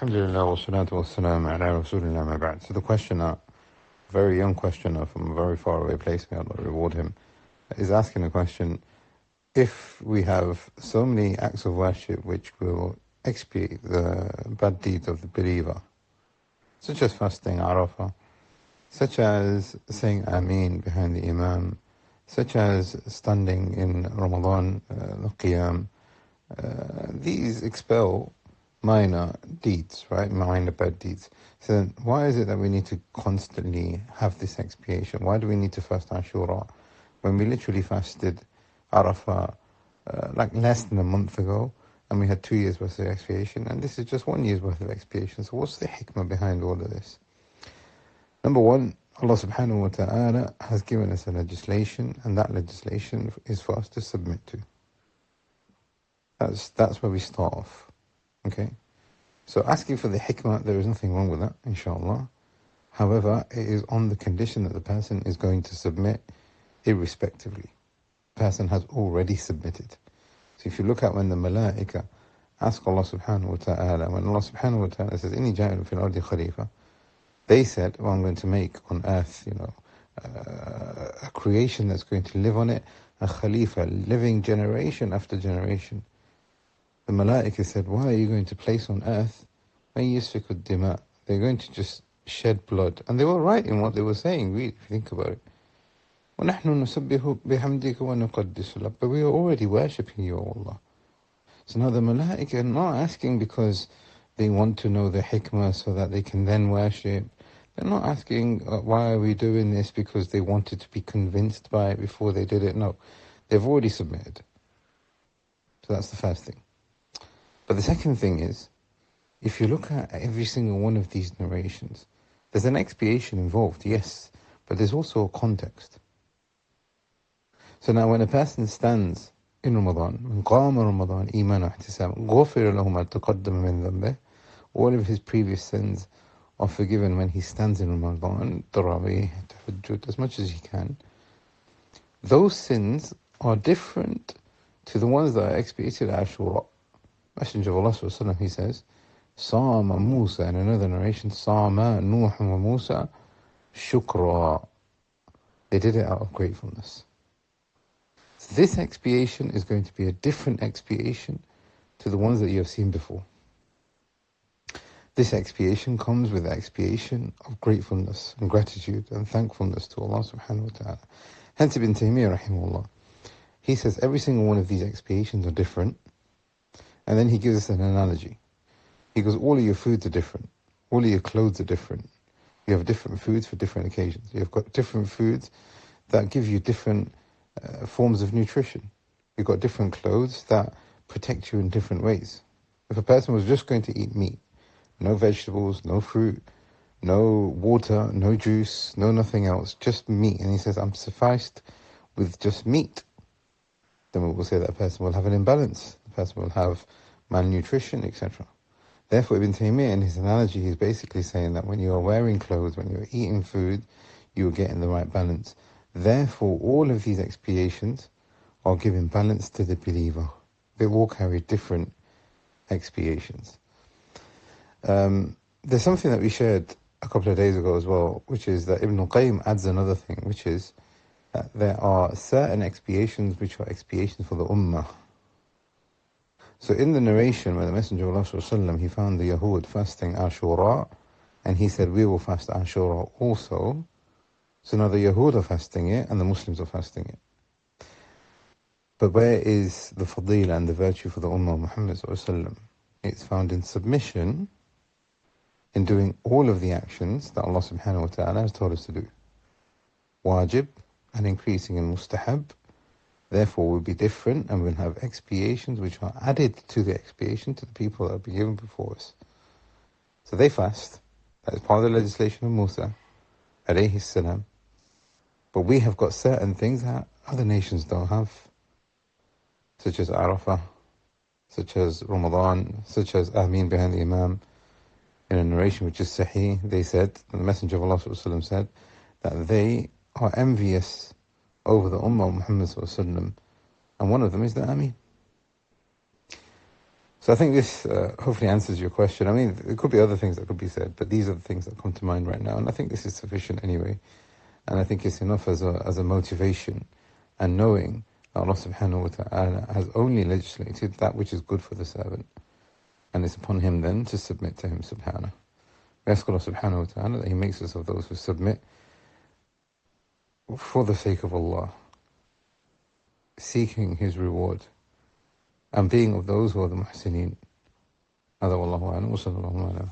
Alhamdulillah wa salatu wa salam ala rasulillah ma ba'd. So the questioner, a very young questioner from a very far away place, may Allah reward him, is asking the question, if we have so many acts of worship which will expiate the bad deeds of the believer, such as fasting Arafah, such as saying Ameen behind the Imam, such as standing in Ramadan, the Qiyam, these expel minor deeds, right? Minor bad deeds. So then why is it that we need to constantly have this expiation? Why do we need to fast Aashoora when we literally fasted Arafah like less than a month ago, and we had 2 years worth of expiation, and this is just 1 year's worth of expiation? So what's the hikmah behind all of this? Number one, Allah subhanahu wa ta'ala has given us a legislation, and that legislation is for us to submit to. That's where we start off. Okay? So asking for the hikmah, there is nothing wrong with that, inshallah. However, it is on the condition that the person is going to submit irrespectively. The person has already submitted. So if you look at when the malaika ask Allah subhanahu wa ta'ala, when Allah subhanahu wa ta'ala says, Inni ja'ilun fil ardi khalifa, they said, well, I'm going to make on earth, a creation that's going to live on it, a khalifa, living generation after generation. The malaika said, why are you going to place on earth man yasfiku dima? They're going to just shed blood. And they were right in what they were saying, really, if you think about it. وَنَحْنُ نُسَبِّحُ بِحَمْدِكَ وَنُقَدِّسُ لَكَ. But we are already worshipping you, O Allah. So now the malaika are not asking because they want to know the hikmah so that they can then worship. They're not asking, why are we doing this, because they wanted to be convinced by it before they did it. No, they've already submitted. So that's the first thing. But the second thing is, if you look at every single one of these narrations, there's an expiation involved, yes, but there's also a context. So now when a person stands in Ramadan, من قام رمضان إيمانا واحتسابا غفر له ما تقدم من ذنبه, all of his previous sins are forgiven when he stands in Ramadan, Tarawih, Tahajjud, as much as he can. Those sins are different to the ones that are expiated at Aashoora. Messenger of Allah sallallahu alaihi wasallam, he says, Sama Musa, in another narration, Sama Nuh wa Musa shukra. They did it out of gratefulness. So this expiation is going to be a different expiation to the ones that you have seen before. This expiation comes with the expiation of gratefulness and gratitude and thankfulness to Allah subhanahu wa ta'ala. Hence Ibn Taymiyyah rahimahullah, he says every single one of these expiations are different, and then he gives us an analogy. He goes, all of your foods are different, all of your clothes are different. You have different foods for different occasions. You've got different foods that give you different forms of nutrition. You've got different clothes that protect you in different ways. If a person was just going to eat meat, no vegetables, no fruit, no water, no juice, no nothing else, just meat, and he says, I'm sufficed with just meat, then we will say that a person will have an imbalance. The person will have malnutrition, etc. Therefore, Ibn Taymiyyah, in his analogy, he's basically saying that when you are wearing clothes, when you're eating food, you are getting the right balance. Therefore, all of these expiations are giving balance to the believer. They all carry different expiations. There's something that we shared a couple of days ago as well, which is that Ibn al-Qayyim adds another thing, which is that there are certain expiations which are expiations for the ummah. So in the narration where the Messenger of Allah sallallahu alaihi wasallam, he found the Yahud fasting Aashoora, and he said, we will fast Aashoora also. So now the Yahud are fasting it, and the Muslims are fasting it. But where is the fadila and the virtue for the Ummah of Muhammad sallallahu alaihi wasallam? It's found in submission, in doing all of the actions that Allah subhanahu wa ta'ala has told us to do. Wajib, and increasing in mustahab, therefore will be different, and we'll have expiations which are added to the expiation to the people that have been given before us. So they fast, that is part of the legislation of Musa, alayhi salam. But we have got certain things that other nations don't have, such as Arafah, such as Ramadan, such as Ameen behind the Imam. In a narration which is Sahih, they said, the Messenger of Allah sallallahu alaihi wasallam said, that they are envious over the Ummah of Muhammad sallallahu alaihi wasallam, and one of them is the Ameen. So I think this hopefully answers your question. I mean, there could be other things that could be said, but these are the things that come to mind right now, and I think this is sufficient anyway. And I think it's enough as a motivation, and knowing that Allah subhanahu wa ta'ala has only legislated that which is good for the servant. And it's upon him then to submit to him subhanahu. We ask Allah subhanahu wa ta'ala that He makes us of those who submit for the sake of Allah, seeking His reward, and being of those who are the muhsineen. هذا والله أعلم وصلى الله على